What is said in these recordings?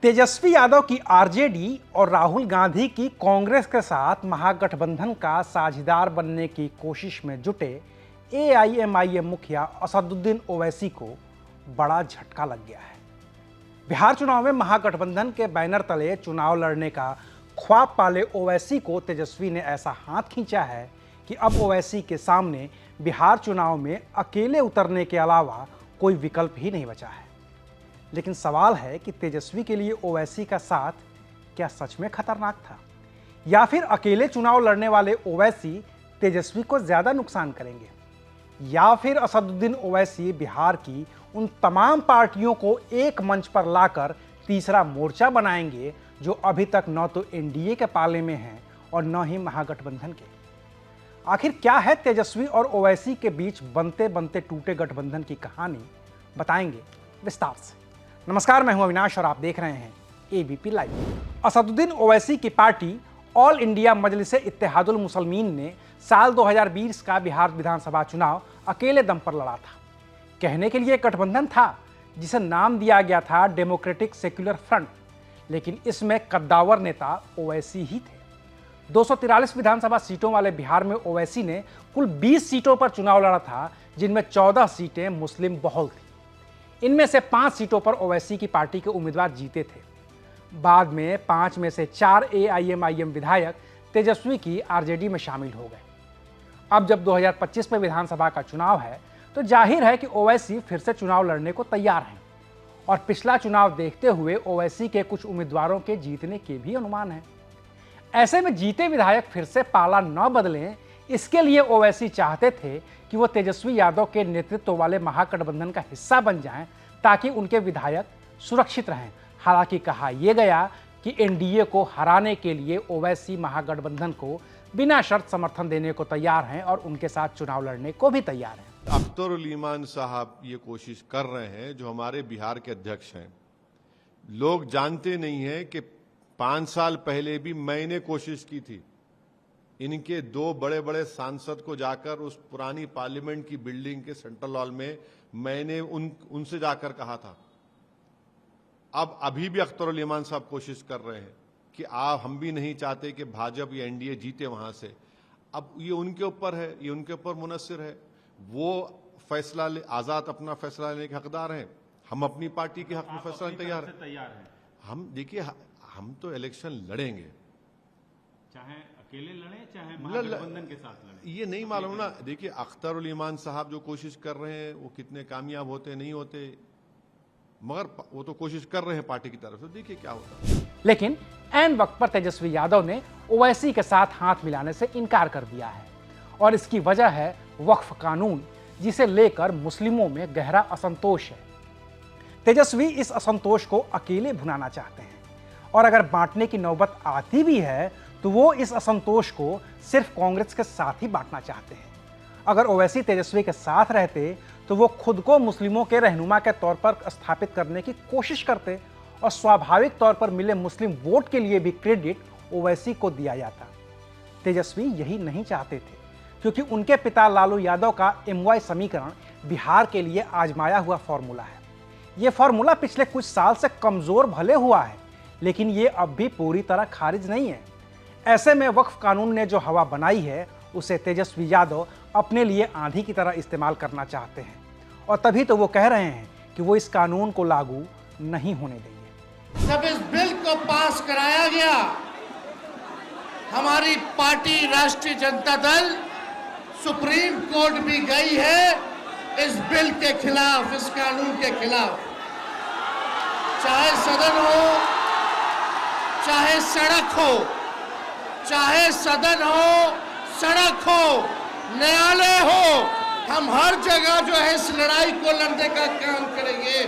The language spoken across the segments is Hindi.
तेजस्वी यादव की आरजेडी और राहुल गांधी की कांग्रेस के साथ महागठबंधन का साझेदार बनने की कोशिश में जुटे एआईएमआईएम मुखिया असदुद्दीन ओवैसी को बड़ा झटका लग गया है। बिहार चुनाव में महागठबंधन के बैनर तले चुनाव लड़ने का ख्वाब पाले ओवैसी को तेजस्वी ने ऐसा हाथ खींचा है कि अब ओवैसी के सामने बिहार चुनाव में अकेले उतरने के अलावा कोई विकल्प ही नहीं बचा है। लेकिन सवाल है कि तेजस्वी के लिए ओवैसी का साथ क्या सच में खतरनाक था, या फिर अकेले चुनाव लड़ने वाले ओवैसी तेजस्वी को ज्यादा नुकसान करेंगे, या फिर असदुद्दीन ओवैसी बिहार की उन तमाम पार्टियों को एक मंच पर लाकर तीसरा मोर्चा बनाएंगे जो अभी तक न तो एनडीए के पाले में हैं और न ही महागठबंधन के। आखिर क्या है तेजस्वी और ओवैसी के बीच बनते बनते टूटे गठबंधन की कहानी, बताएंगे विस्तार से। नमस्कार, मैं हूं अविनाश और आप देख रहे हैं एबीपी लाइव। असदुद्दीन ओवैसी की party all India Majlis-e-Ittehadul Muslimeen ने साल 2020 का बिहार विधानसभा चुनाव अकेले दम पर लड़ा था। कहने के लिए गठबंधन था जिसे नाम दिया गया था डेमोक्रेटिक सेक्युलर फ्रंट, लेकिन इसमें कद्दावर नेता ओवैसी ही थे। 243 विधानसभा सीटों वाले बिहार में ओवैसी ने कुल 20 सीटों पर चुनाव लड़ा था, जिनमें 14 सीटें मुस्लिम बहुल थी। इनमें से 5 सीटों पर ओवैसी की पार्टी के उम्मीदवार जीते थे। बाद में 5 में से 4 एआईएमआईएम विधायक तेजस्वी की आरजेडी में शामिल हो गए। अब जब 2025 में विधानसभा का चुनाव है तो जाहिर है कि ओवैसी फिर से चुनाव लड़ने को तैयार हैं, और पिछला चुनाव देखते हुए ओवैसी के कुछ उम्मीदवारों के जीतने के भी अनुमान हैं। ऐसे में जीते विधायक फिर से पाला न बदलें, इसके लिए ओवैसी चाहते थे कि वो तेजस्वी यादव के नेतृत्व वाले महागठबंधन का हिस्सा बन जाएं, ताकि उनके विधायक सुरक्षित रहें। हालांकि कहा यह गया कि एनडीए को हराने के लिए ओवैसी महागठबंधन को बिना शर्त समर्थन देने को तैयार हैं और उनके साथ चुनाव लड़ने को भी तैयार हैं। अख्तरुल ईमान साहब ये कोशिश कर रहे हैं, जो हमारे बिहार के अध्यक्ष हैं। लोग जानते नहीं हैं कि 5 साल पहले भी मैंने कोशिश की थी इनके 2 बड़े बड़े सांसद को जाकर उस पुरानी पार्लियामेंट की बिल्डिंग के सेंट्रल हॉल में मैंने उनसे जाकर कहा था। अब अभी भी अख्तरुल ईमान साहब कोशिश कर रहे हैं कि हम भी नहीं चाहते कि भाजपा या एनडीए जीते वहां से। अब ये उनके ऊपर है, ये उनके ऊपर मुनस्सिर है। वो फैसला आजाद अपना फैसला लेने के हकदार हैं। हम अपनी पार्टी के हक में फैसला तैयार हैं। हम देखिए, हम तो इलेक्शन लड़ेंगे, चाहे अकेले लड़े चाहे महागठबंधन के साथ लड़े, ये नहीं मालूम ना। देखिए, अख्तरुल ईमान साहब जो कोशिश कर रहे हैं वो कितने कामयाब होते नहीं होते, मगर वो तो कोशिश कर रहे हैं पार्टी की तरफ से। देखिए क्या होता है। लेकिन ऐन वक्त पर तेजस्वी यादव ने ओवैसी के साथ हाथ मिलाने से इनकार कर दिया है, और इसकी वजह है वक्फ कानून, जिसे लेकर मुस्लिमों में गहरा असंतोष है। तेजस्वी इस असंतोष को अकेले भुनाना चाहते हैं, और अगर बांटने की नौबत आती भी है तो वो इस असंतोष को सिर्फ कांग्रेस के साथ ही बांटना चाहते हैं। अगर ओवैसी तेजस्वी के साथ रहते तो वो खुद को मुस्लिमों के रहनुमा के तौर पर स्थापित करने की कोशिश करते, और स्वाभाविक तौर पर मिले मुस्लिम वोट के लिए भी क्रेडिट ओवैसी को दिया जाता। तेजस्वी यही नहीं चाहते थे, क्योंकि उनके पिता लालू यादव का एमवाई समीकरण बिहार के लिए आजमाया हुआ फॉर्मूला है। ये फॉर्मूला पिछले कुछ साल से कमजोर भले हुआ है, लेकिन ये अब भी पूरी तरह खारिज नहीं है। ऐसे में वक्फ कानून ने जो हवा बनाई है, उसे तेजस्वी यादव अपने लिए आंधी की तरह इस्तेमाल करना चाहते हैं, और तभी तो वो कह रहे हैं कि वो इस कानून को लागू नहीं होने देंगे। जब इस बिल को पास कराया गया, हमारी पार्टी राष्ट्रीय जनता दल सुप्रीम कोर्ट भी गई है इस बिल के खिलाफ, इस कानून के खिलाफ। चाहे सदन हो, चाहे सड़क हो, चाहे सदन हो, सड़क हो, न्यायालय हो, हम हर जगह जो है इस लड़ाई को लड़ने का काम करेंगे।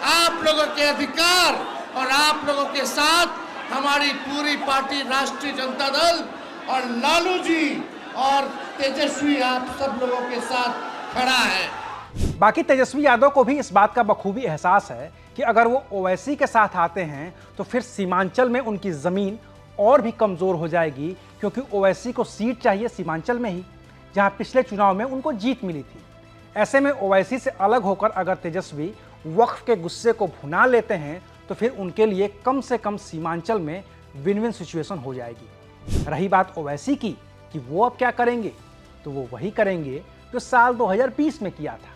आप लोगों के अधिकार और आप लोगों के साथ हमारी पूरी पार्टी राष्ट्रीय जनता दल और लालू जी और तेजस्वी, आप सब लोगों के साथ खड़ा है। बाकी तेजस्वी यादव को भी इस बात का बखूबी एहसास है कि अगर वो ओवैसी के साथ आते हैं तो फिर सीमांचल में उनकी जमीन और भी कमजोर हो जाएगी, क्योंकि ओवैसी को सीट चाहिए सीमांचल में ही, जहां पिछले चुनाव में उनको जीत मिली थी। ऐसे में ओवैसी से अलग होकर अगर तेजस्वी वक्फ के गुस्से को भुना लेते हैं तो फिर उनके लिए कम से कम सीमांचल में विन विन सिचुएशन हो जाएगी। रही बात ओवैसी की कि वो अब क्या करेंगे, तो वो वही करेंगे जो साल 2020 में किया था,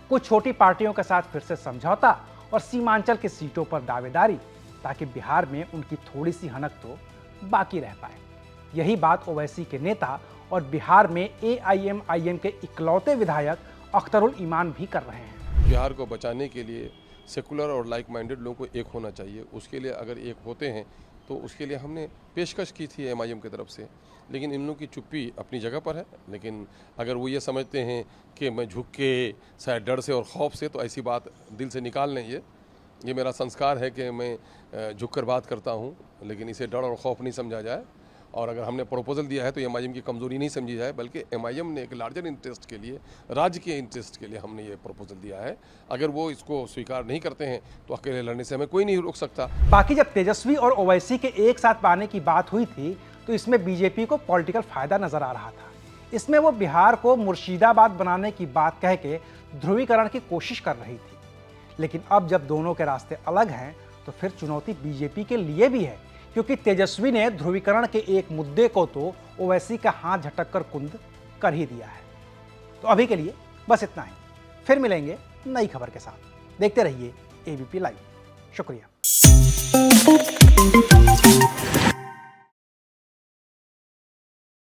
कुछ छोटी पार्टियों के साथ फिर से समझौता और सीमांचल की सीटों पर दावेदारी, ताकि बिहार में उनकी थोड़ी सी हनक तो बाकी रह पाए। यही बात ओवैसी के नेता और बिहार में AIMIM के इकलौते विधायक अख्तरुल ईमान भी कर रहे हैं। बिहार को बचाने के लिए सेकुलर और लाइक माइंडेड लोगों को एक होना चाहिए। उसके लिए अगर एक होते हैं तो उसके लिए हमने पेशकश की थी MIM की तरफ से, लेकिन इन लोगों की चुप्पी अपनी जगह पर है। लेकिन अगर वो ये समझते हैं कि मैं झुक के शायद डर से और खौफ से, तो ऐसी बात दिल से निकाल लें। ये मेरा संस्कार है कि मैं झुक कर बात करता हूँ, लेकिन इसे डर और खौफ नहीं समझा जाए। और अगर हमने प्रपोजल दिया है तो MIM की कमज़ोरी नहीं समझी जाए, बल्कि MIM ने एक लार्जर इंटरेस्ट के लिए, राज्य के इंटरेस्ट के लिए हमने ये प्रपोजल दिया है। अगर वो इसको स्वीकार नहीं करते हैं तो अकेले लड़ने से हमें कोई नहीं रोक सकता। बाकी जब तेजस्वी और ओवैसी के एक साथ पाने की बात हुई थी तो इसमें बीजेपी को पॉलिटिकल फायदा नजर आ रहा था। इसमें वो बिहार को मुर्शिदाबाद बनाने की बात कह के ध्रुवीकरण की कोशिश कर रही थी। लेकिन अब जब दोनों के रास्ते अलग हैं तो फिर चुनौती बीजेपी के लिए भी है, क्योंकि तेजस्वी ने ध्रुवीकरण के एक मुद्दे को तो ओवैसी का हाथ झटक कर कुंद कर ही दिया है। तो अभी के लिए बस इतना ही, फिर मिलेंगे नई खबर के साथ। देखते रहिए ABP लाइव। शुक्रिया।